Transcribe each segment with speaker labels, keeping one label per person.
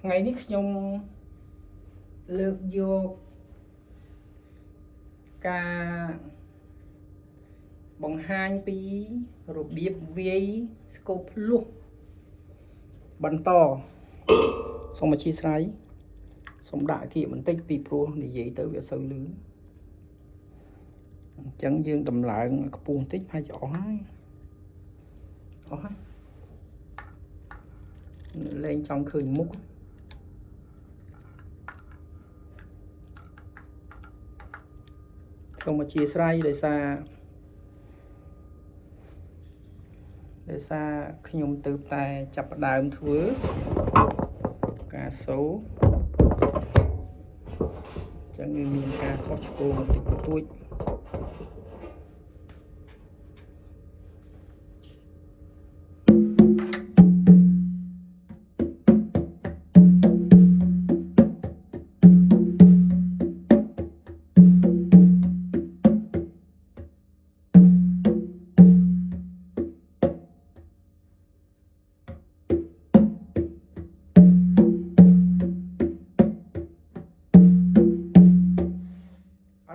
Speaker 1: ថ្ងៃនេះខ្ញុំលើកយកការបង្ហាញពីរបៀបវាយស្គូបភ្លោះបន្តសូមអធិស្ឋានសូមដាក់គៀកបន្តិចពីព្រោះនិយាយទៅវាសូវលឺអញ្ចឹងយើងដំឡើងខ្ពស់បន្តិចហើយអស់ហើយលែងចង់ឃើញមុខសូមអធិស្ឋានដោយសារខ្ញុំទើបតែចាប់ផ្ដើមធ្វើការសូរអញ្ចឹងវាមានការខុសឆ្គងបន្តិចបន្តួច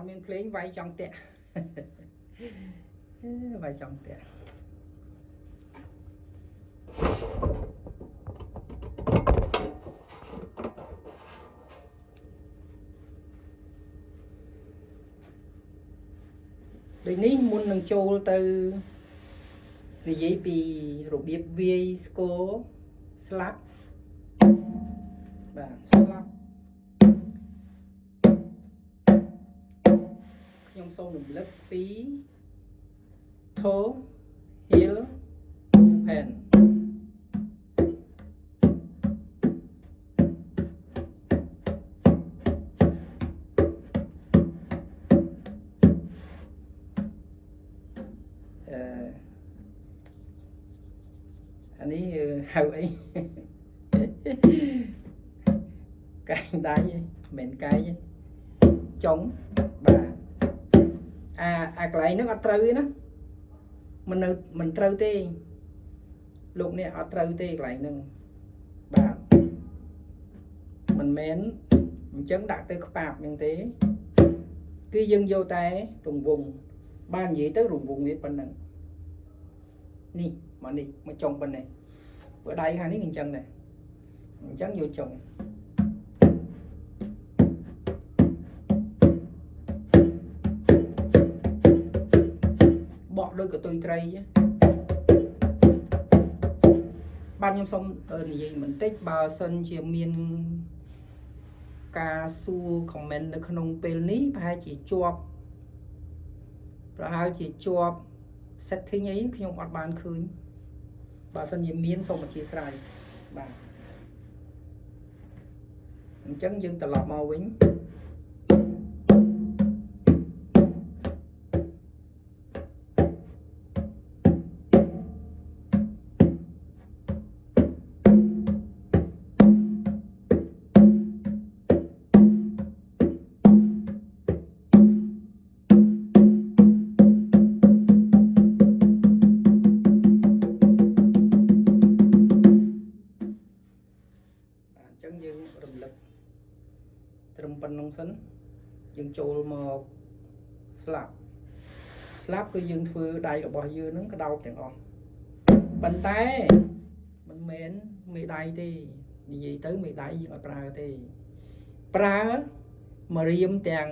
Speaker 1: មានភ្លេងវាយចង់តាក់វាយចង់តាក់ដូចនេះមុននឹងចូលទៅនិយាយពីរបៀបវាយស្គរស្លាប់បាទស្លាប់ខ្ញុំសូមរំលឹកពីធូហៀលផែនអានេះហៅអីកែងដៃមិនមែនកែងចុងបាទអាកន្លែងហ្នឹងអត់ត្រូវទេណាមិនត្រូវទេលោកនេះអត់ត្រូវទេកន្លែងហ្នឹងបាទមិនមែនអញ្ចឹងដាក់ទៅខ្បាប់ហ្នឹងទេគឺយើងយកតែរង្វង់បាននិយាយទៅរង្វង់វាប៉ុណ្ណឹងនេះមកចុងប៉ុណ្ណេះបើដៃខាងនេះអញ្ចឹងដែរអញ្ចឹងយកចុងបកដោយកតុយត្រីបាទខ្ញុំសូមនិយាយបន្តិចបើសិនជាមានការសួរ comment នៅក្នុងពេលនេះប្រហែលជាជាប់ setting អីខ្ញុំអត់បានឃើញបើសិនជាមានសូមអធិស្ឋានបាទអញ្ចឹងយើងត្រឡប់មកវិញយើងរំលឹកត្រឹមប៉ុណ្្នឹងសិនយើងចូលមកស្លាប់គឺយើងធ្វើដៃរបស់យើងនឹងក្តោបទាំងអស់ប៉ុន្តែមិនមែនមេដៃទេនិយាយទៅមេដៃយើងអត់ប្រើទេប្រើមករៀមទាំង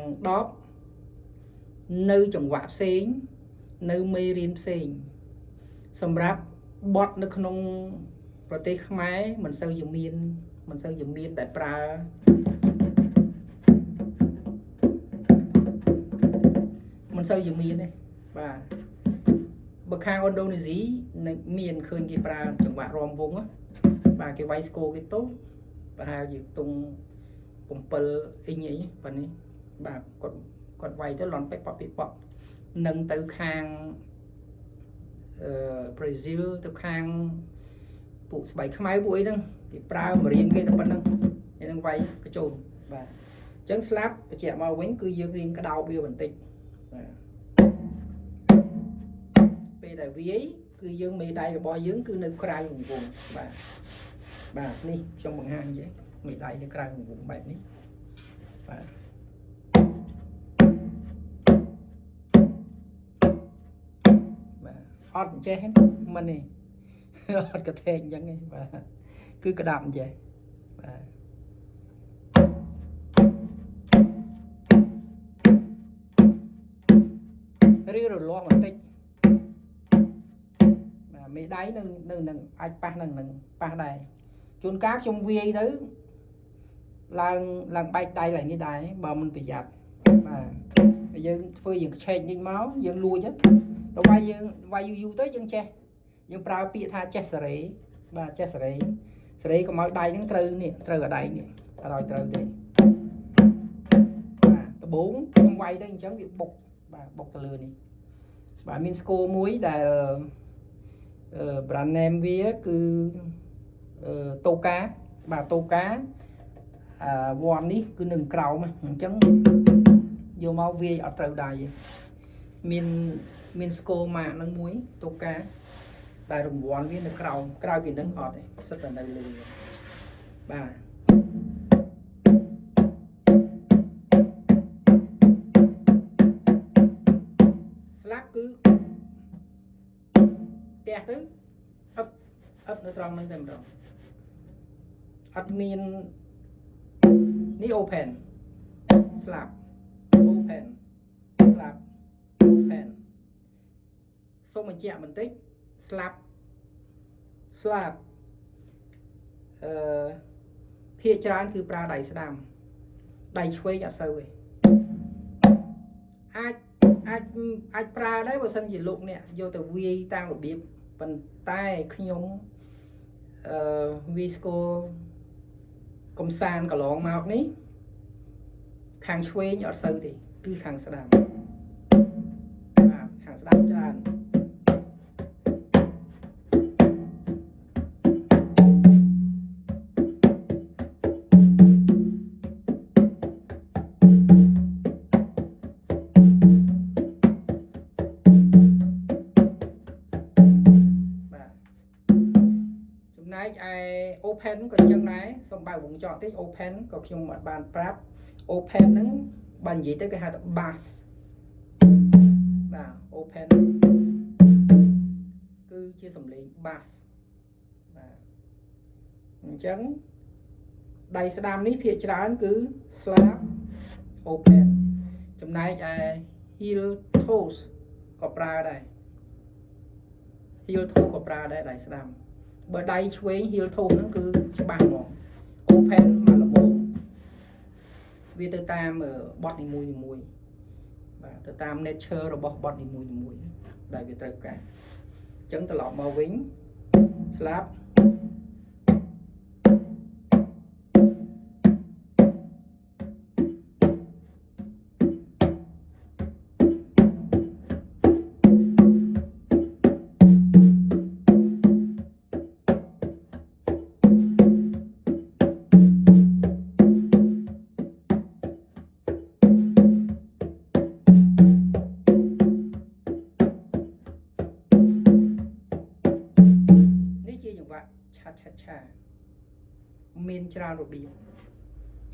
Speaker 1: 10នៅចង្វាក់ផ្សេងនៅមេរៀនផ្សេងសម្រាប់បទនៅក្នុងប្រទេសខ្មែរមិនសូវជាមានដែលប្រើមិនសូវជាមានទេបាទបើខាងឥណ្ឌូនេស៊ីមានឃើញគេប្រើចង្វាក់រំវងបាទគេវាយស្គរគេទៅប្រហែលជាទុង7អ៊ីងអីប៉ុណ្នេះបាទគាត់វាយទៅលន់ពេកប៉កនឹងទៅខាងប្រេស៊ីលទៅខាងពួកស្បែកខ្មៅពួកអីហ្នឹងគេប្រើមករៀនគេតែប៉ុណ្្នឹងឯនឹងវាយកញ្ជូនបាទអញ្ចឹងស្លាប់បញ្ជាក់មកវិញគឺយើងរៀនក្តោបវាបន្តិចបាទពេលដែលវាយគឺយើងមេដៃរបស់យើងគឺនៅក្រៅរង្វង់បាទនេះខ្ញុំបង្ហាញចេះ មេដៃនៅក្រៅវងបែបនេះបាទអត់អញ្ចេះមិនទេអត់កថេកអញ្ចឹងទេបាទគឺក្តាប់អញ្ចេះបាទឬរលាស់បន្តិចបាទមេដៃនៅនឹងអាចប៉ះនឹងប៉ះដែរជួនកាលខ្ញុំវាយទៅឡើងបែកដៃឡើងនេះដែរបើមិនប្រយ័ត្នបាទយើងធ្វើយើងឆែកនេះមកយើងលួចទៅវាយយើងវាយយូរទៅយើងចេះយើងប្រើពាក្យថាចេះសេរីបាទចេះសេរីកុំឲ្យដៃហ្នឹងត្រូវនេះត្រូវអាដៃនេះអត់ឲ្យត្រូវទេបាទដបងខ្ញុំវាយទៅអញ្ចឹងវាបុកបាទបុកទៅលើនេះបាទមានស្គរមួយដែលbrand name វាគឺតូកាបាទតូកាវ៉ាន់នេះគឺនឹងក្រោមអញ្ចឹងយកមកវាយអត់ត្រូវដៃមានស្គរម៉ាកនឹងមួយតូកាតែរង្វាន់វានៅក្រោមក្រៅពីនឹងអត់ទេសិតតែនៅលើបាទស្លាប់គឺផ្ទះទៅអឹបនៅត្រង់ហ្នឹងតែម្ដងអត់មាននេះ open ស្លាប់ open ស្លាប់ open សូមបញ្ជាក់បន្តិចស្លាប់ភាគច្រើនគឺប្រើដៃស្ដាំដៃឆ្វេងអត់សូវទេអាចប្រើដែរបើសិនជាលោកអ្នកយកទៅវាយតាមរបៀបប៉ុន្តែខ្ញុំវាយស្គរកំសាន្តកន្លងមកនេះខាងឆ្វេងអត់សូវទេគឺខាងស្ដាំបាទខាងស្ដាំច្រើនចំណែកឯ open ក៏ចឹងដែរសូមបើកវងចោតតិច open ក៏ខ្ញុំអត់បានប្រាប់ open ហ្នឹងបើនិយាយទៅគេហៅថា bass បាទ open គឺជាសំឡេង bass បាទអញ្ចឹងដៃស្ដាំនេះភាគច្រើនគឺ slap open ចំណែកឯ heel toes ក៏ប្រើដែរ heel toe ក៏ប្រើដែរដៃស្ដាំបើដៃឆ្វេង heel toe ហ្នឹងគឺច្បាស់ហ្មង open មកល្មមវាទៅតាមបទនីមួយបាទទៅតាម nature របស់បទនីមួយដែលវាត្រូវការអញ្ចឹងត្រឡប់មកវិញស្លាប់ឆាមានច្រើនរបៀប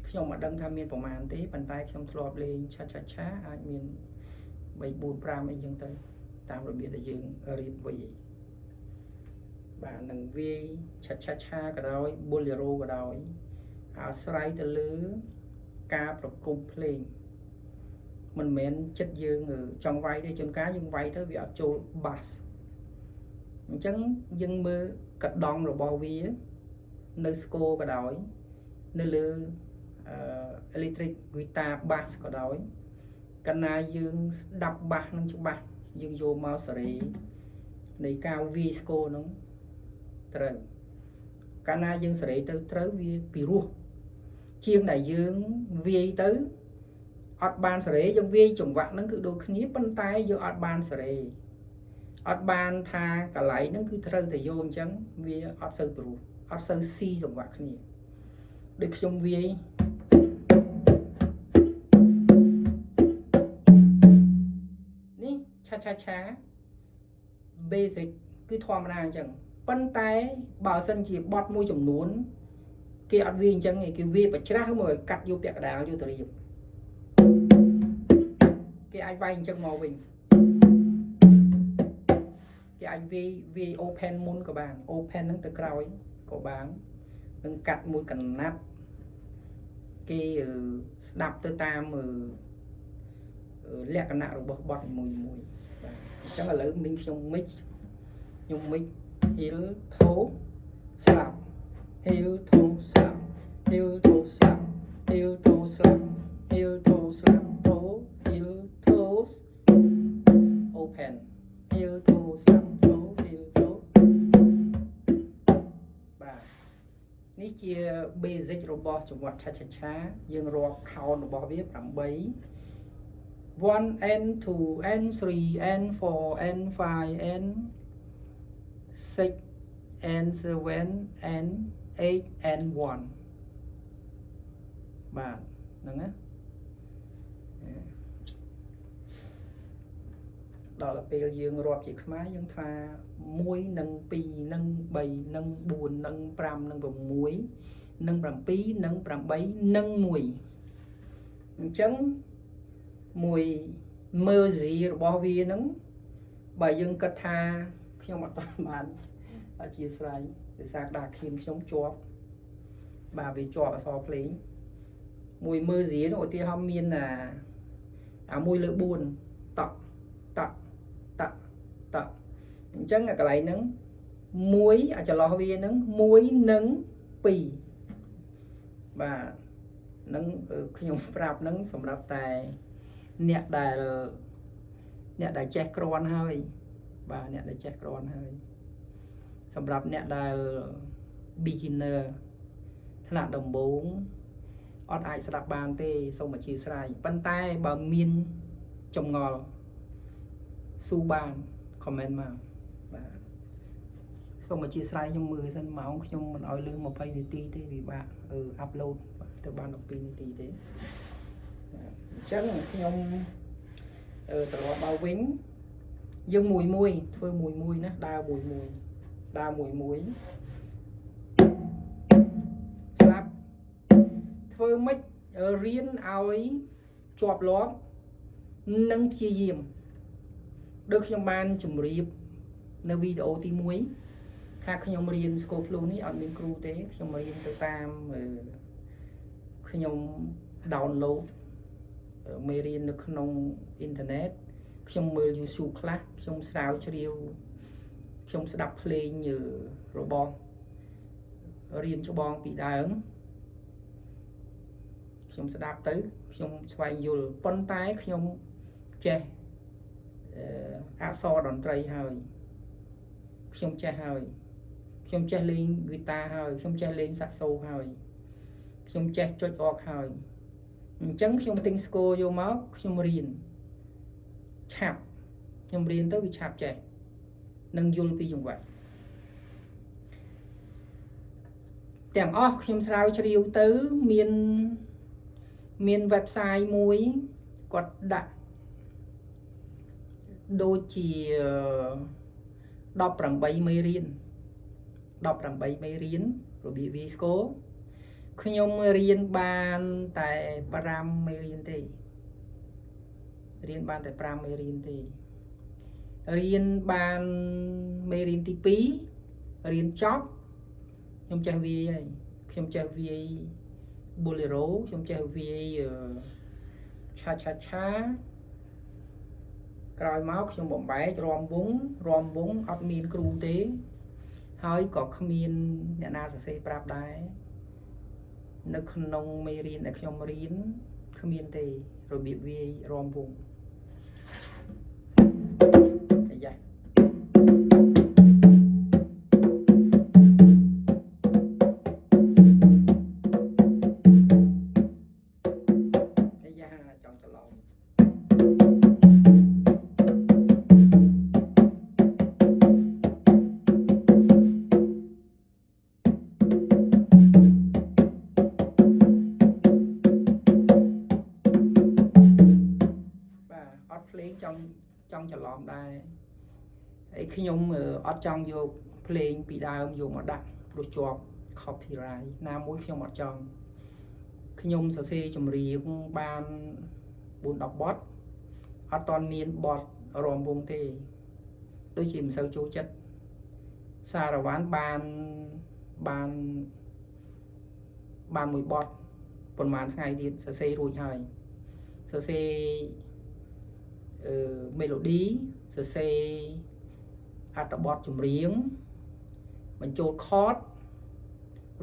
Speaker 1: ខ្ញុំមិនដឹងថាមានប្រមាណទេប៉ុន្តែខ្ញុំធ្លាប់លេងឆាអាចមាន3 4 5អីចឹងទៅតាមរបៀបដែលយើងរៀបវាយបាទនឹងវាយឆាក៏ដោយ bolero ក៏ដោយអាស្រ័យទៅលើការប្រគំភ្លេងមិនមែនចិត្តយើងចង់វាយទេជួនកាលយើងវាយទៅវាអត់ចូល bass អញ្ចឹងយើងមើលកដងរបស់វានៅស្គរក៏ដោយនៅលើelectric guitar bass ក៏ដោយកាលណាយើងស្ដាប់ bass នឹងច្បាស់យើងយកមកសេរីនៃការវាយស្គរនោះត្រូវកាលណាយើងសេរីទៅត្រូវវាពីរោះជាងដែលយើងវាយទៅអត់បានសេរីយើងវាយចង្វាក់ហ្នឹងគឺដូចគ្នាប៉ុន្តែយើងអត់បានសេរីអត់បានថាកន្លែងហ្នឹងគឺត្រូវតែយកអញ្ចឹងវាអត់សូវព្រោះអត់សូវស៊ីសង្វាក់គ្នាដូចខ្ញុំវាយនេះឆា basic គឺធម្មតាអញ្ចឹងប៉ុន្តែបើសិនជាបទមួយចំនួន kia ăn viên chẳng này kia viên phải chát không rồi cắt vô bẹt đá vô từ kia anh vay chẳng màu mình kia anh vi open môn của bạn open nó từ cào của bạn nâng cắt mũi cần nát kia đạp tới tam lẹ cái nạo bọt bọt mùi chắc là lớn mình trong mix nhung mix hiếu thố sạp hiếu thố sạp hiếu thố sạp hiếu thố sạp hiếu thố sạp thố hiếu thố open hiếu thố sạp thố hiếu thố bà ní chia basic robot trong vật cha cha cha dương rock count robot viết làm bấy 1 and 2 and 3 and 4 and 5 and 6 and 7 and 8 and 1 បាទហ្នឹងណាដល់ពេលយើងរាប់ជាខ្មែរយើងថា1និង2និង3និង4និង5និង6និង7និង8និង1អញ្ចឹងមួយមើលស៊ីរបស់វាហ្នឹងបើយើងគិតថាខ្ញុំអត់បានអធិស្ឋានដោយសារដាក់ឃានខ្ញុំជាប់បាទវាជាប់អក្សរភ្លេងមួយមើលស៊ីនោះឧទាហរណ៍មានអា1លើ4តក់តក់តក់តក់អញ្ចឹងកន្លែងហ្នឹង1អាចន្លោះវាហ្នឹង1និង2បាទនឹងខ្ញុំប្រាប់ហ្នឹងសម្រាប់តែអ្នកដែលចេះក្រាន់ហើយបាទអ្នកដែលចេះក្រាន់ហើយសម្រាប់អ្នកដែល beginner ថ្នាក់ដំបូងអត់អាចស្ដាប់បានទេសូមអធិស្ឋានប៉ុន្តែបើមានចម្ងល់សួរបាន comment មកបាទសូមអធិស្ឋានខ្ញុំមើលសិនម៉ោងខ្ញុំមិនឲ្យលើស20នាទីទេពិបាកupload ទៅបាន12នាទីទេអញ្ចឹងខ្ញុំត្រឡប់មកវិញយើងមួយធ្វើមួយណាដើរមួយស្លាប់ធ្វើម៉េចរៀនឲ្យជាប់លាប់និងព្យាយាមដូចខ្ញុំបានជម្រាបនៅវីដេអូទី1ថាខ្ញុំរៀន School Plus នេះអត់មានគ្រូទេខ្ញុំរៀនទៅតាមខ្ញុំ download មេរៀននៅក្នុងអ៊ីនធឺណិតខ្ញុំមើល YouTube ខ្លះខ្ញុំស្រាវជ្រាវខ្ញុំស្ដាប់ភ្លេងរបស់រៀនច្បងពីដើមខ្ញុំស្ដាប់ទៅខ្ញុំស្វែងយល់ប៉ុន្តែខ្ញុំចេះអក្សរតន្ត្រីហើយខ្ញុំចេះហើយខ្ញុំចេះលេងហ្គីតាហើយខ្ញុំចេះលេងសាក់សូហើយខ្ញុំចេះចុចអកហើយអញ្ចឹងខ្ញុំទិញស្គរយកមកខ្ញុំរៀនឆាប់ខ្ញុំរៀនទៅវាឆាប់ចេះនឹងយល់ពីចង្វាក់ទាំងអស់ខ្ញុំស្រាវជ្រាវទៅមាន website មួយគាត់ដាក់ដូចជា18មេរៀនរបៀបវាយស្គរខ្ញុំរៀនបានតែ5មេរៀនទេរៀនបាន5មេរៀនទេរៀនបានមេរៀនទី2រៀនចប់ខ្ញុំចេះវាយហើយខ្ញុំចេះវាយ bolero ខ្ញុំចេះវាយ cha cha cha ក្រោយមកខ្ញុំបំបែករាំវងអត់មានគ្រូទេហើយក៏គ្មានអ្នកណាសរសេរប្រាប់ដែរនៅក្នុងមេរៀនដែលខ្ញុំរៀនគ្មានទេរបៀបវាយរាំវងអាយ៉ាចង់ច្រឡំភ្លេងចង់ច្រឡំដែរហើយខ្ញុំអត់ចង់យកភ្លេងពីដើមយកមកដាក់ព្រោះជាប់ copyright ណាមួយខ្ញុំអត់ចង់ខ្ញុំសរសេរចម្រៀងបាន4-10បទអត់តន់មានបទរំវងទេដូចជាមិនសូវចូលចិត្តសារវ៉ាន់បានមួយបទប្រហែលថ្ងៃទៀតសរសេររួចហើយសរសេរmelody សរសេរអត្ថបទចម្រៀងបញ្ចូល chord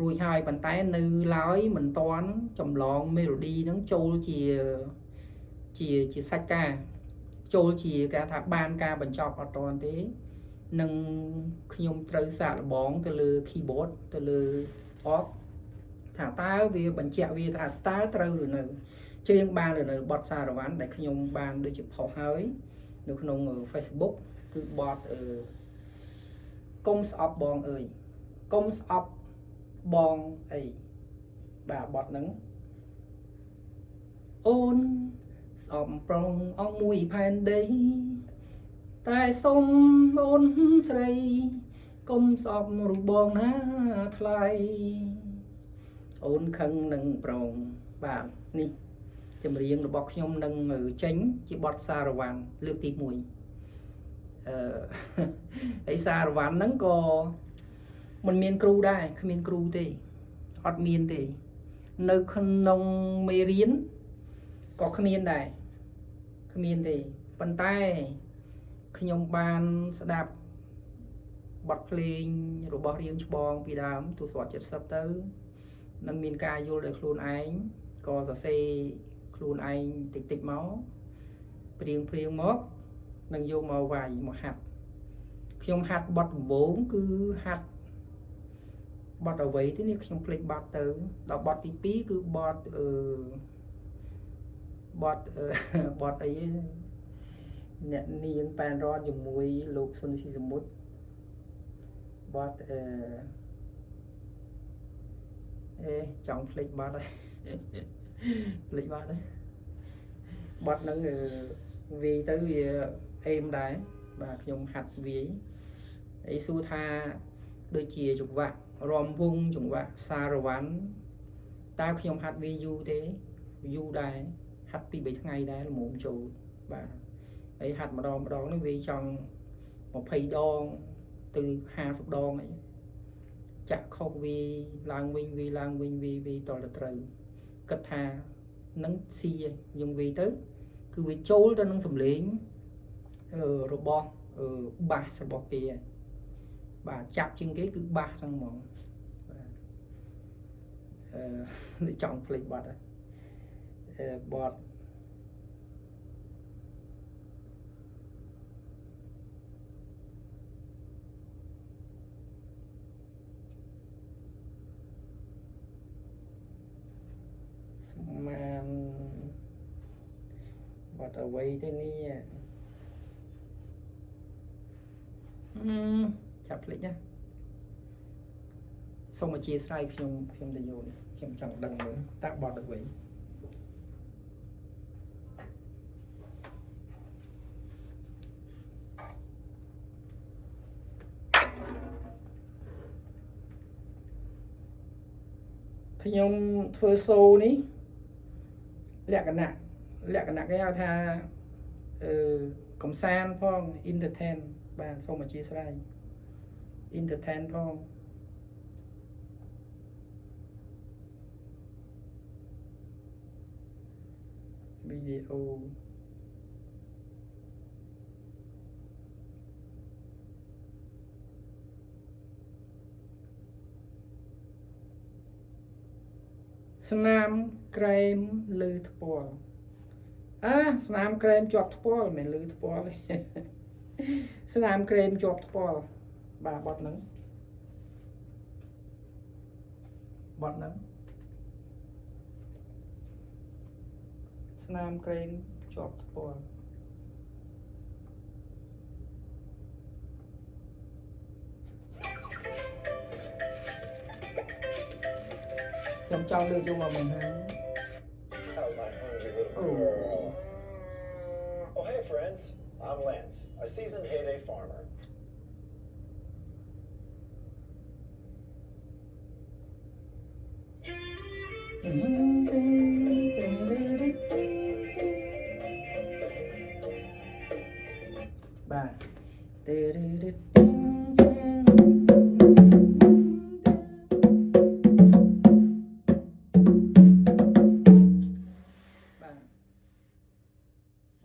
Speaker 1: រួចហើយប៉ុន្តែនៅឡើយមិនតាន់ចម្លង melody ហ្នឹងចូលជាសាច់ការចូលជាគេថាបានការបញ្ចប់អត់តាន់ទេនឹងខ្ញុំត្រូវសាកល្បងទៅលើ keyboard ទៅលើ org ថាតើវាបញ្ជាក់វាថាតើត្រូវឬនៅច្រៀងបានឬនៅបទសារវ៉ាន់ដែលខ្ញុំបានដូចជាផុសហើយនៅក្នុង Facebook គឺបទកុំស្អប់បងអើយកុំស្អប់បងអីបាទបទហ្នឹងអូនស្អប់ប្រុងអស់មួយផែនដីតែសុំអូនស្រីកុំស្អប់រូបបងណាថ្លៃអូនខឹងនឹងប្រងបាទនេះចម្រៀងរបស់ខ្ញុំនឹងចេញជាបទសារវ៉ាន់លើកទី1ហើយសារវ៉ាន់ហ្នឹងក៏មិនមានគ្រូដែរគ្មានគ្រូទេអត់មានទេនៅក្នុងមេរៀនក៏គ្មានដែរគ្មានទេប៉ុន្តែខ្ញុំបានស្ដាប់បទភ្លេងរបស់រៀងច្បងពីដើមទសវត្សរ៍70ទៅនឹងមានការយល់ដោយខ្លួនឯងក៏សរសេរខ្លួនឯងតិចមកព្រៀងមកនឹងយកមកវាយមកហាត់ខ្ញុំហាត់បទដំបូងគឺហាត់បទអ្វីទេនេះខ្ញុំភ្លេចបាត់ទៅដល់បទទី2គឺបទបទអីអ្នកនាងប៉ែនរ៉នជាមួយលោកសុនស៊ីសមុទ្របទចង់ភ្លេចបាត់ហើយភ្លេចបាត់ហើយបទហ្នឹងវាយទៅវាអេមដែរបាទខ្ញុំហាត់វាយហើយសួរថាដូចជាចង្វាក់រំវងចង្វាក់សារវ៉ាន់តើខ្ញុំហាត់វាយូរទេយូរដែរហាត់ពី3ថ្ងៃដែរល្មមចូលបាទហើយហាត់ម្ដងនេះវាចង់20ដងទៅ50ដងអីចាក់ខុសវាឡើងវិញវាឡើងវិញវាតលត្រូវគិតថានឹងស៊ីយើងវាទៅគឺវាចូលទៅនឹងសំឡេងរបស់បាសរបស់គេបាទចាប់ជាងគេគឺបាសហ្នឹងហ្មងបាទចង់ភ្លេចបាត់ហើយបត់ស្មានបាត់អ្វីទេនេះចាប់ភ្លេចណាសូមអធិស្ឋានខ្ញុំទៅយល់ខ្ញុំចង់ដឹងមើលតើបត់អ្វីខ្ញុំធ្វើសូនេះលក្ខណៈគេហៅថាកំសាន្តផង entertain បាទសូមអធិស្ឋាន entertain ផង video ស្នាមក្រែមលើថ្ពាល់ស្នាមក្រែមជាប់ថ្ពាល់មិនមែនលើថ្ពាល់ទេស្នាមក្រែមជាប់ថ្ពាល់បាទបត់ហ្នឹងស្នាមក្រែមជាប់ថ្ពាល់ខ្ញុំចង់លើកយកមកបង្ហាញ
Speaker 2: Oh, hey friends, I'm Lance, a seasoned heyday farmer.
Speaker 1: បាទ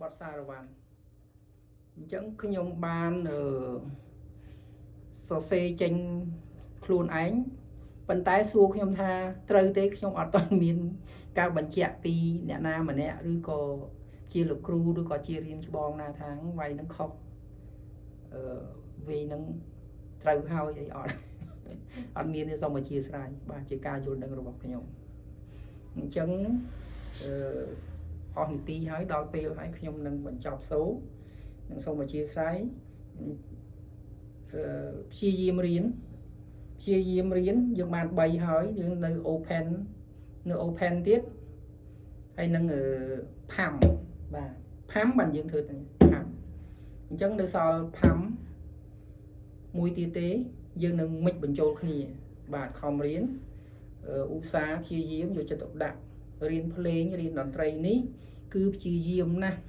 Speaker 1: បទសារវ័នអញ្ចឹងខ្ញុំបានសរសេរចេញខ្លួនឯងប៉ុន្តែសួរខ្ញុំថាត្រូវទេខ្ញុំអត់ទាន់មានការបញ្ជាក់ពីអ្នកណាម្នាក់ឬក៏ជាលោកគ្រូឬក៏ជារៀនច្បងណាថាវាយនឹងខុសវាយនឹងត្រូវហើយអីអត់អត់មានទេសូមអធិស្ឋានបាទជាការយល់ដឹងរបស់ខ្ញុំអញ្ចឹងអស់នីតិហើយដល់ពេលហើយខ្ញុំនឹងបញ្ចប់សូរនឹងសូមអធិស្ឋានព្យាយាមរៀនយើងបាន3ហើយយើងនៅ open ទៀតហើយនឹងផាំបាទផាំបានយើងធ្វើផាំអញ្ចឹងនៅសល់ផាំមួយទៀតទេយើងនឹងមិចបញ្ចូលគ្នាបាទខំរៀនឧស្សាហ៍ព្យាយាមយកចិត្តទុកដាក់រៀនភ្លេងរៀនតន្ត្រីនេះគឺព្យាយាមណាស់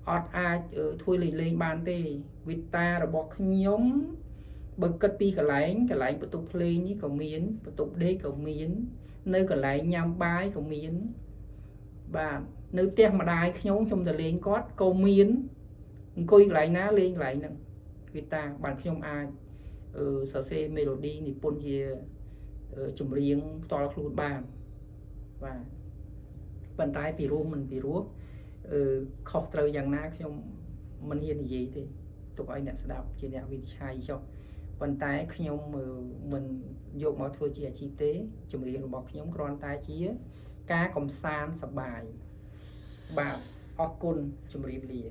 Speaker 1: អត់អាចធ្វើលេងបានទេវិតារបស់ខ្ញុំបើគិតពីកន្លែងបន្ទប់ភ្លេងនេះក៏មានបន្ទប់ដេកក៏មាននៅកន្លែងញ៉ាំបាយក៏មានបាទនៅផ្ទះម្ដាយខ្ញុំទៅលេងគាត់ក៏មានអង្គុយកន្លែងណាលេងកន្លែងហ្នឹងវិតាបានខ្ញុំអាចសរសេរមេឡូឌីនិពន្ធជាចម្រៀងផ្ទាល់ខ្លួនបានបាទប៉ុន្តែពីរោះមិនពីរោះខុសត្រូវយ៉ាងណាខ្ញុំមិនហ៊ាននិយាយទេទុកឲ្យអ្នកស្ដាប់ជាអ្នកវិនិច្ឆ័យចុះប៉ុន្តែខ្ញុំមិនយកមកធ្វើជាអាជីពទេចម្រៀងរបស់ខ្ញុំគ្រាន់តែជាការកំសាន្តសប្បាយបាទអរគុណជម្រាបលា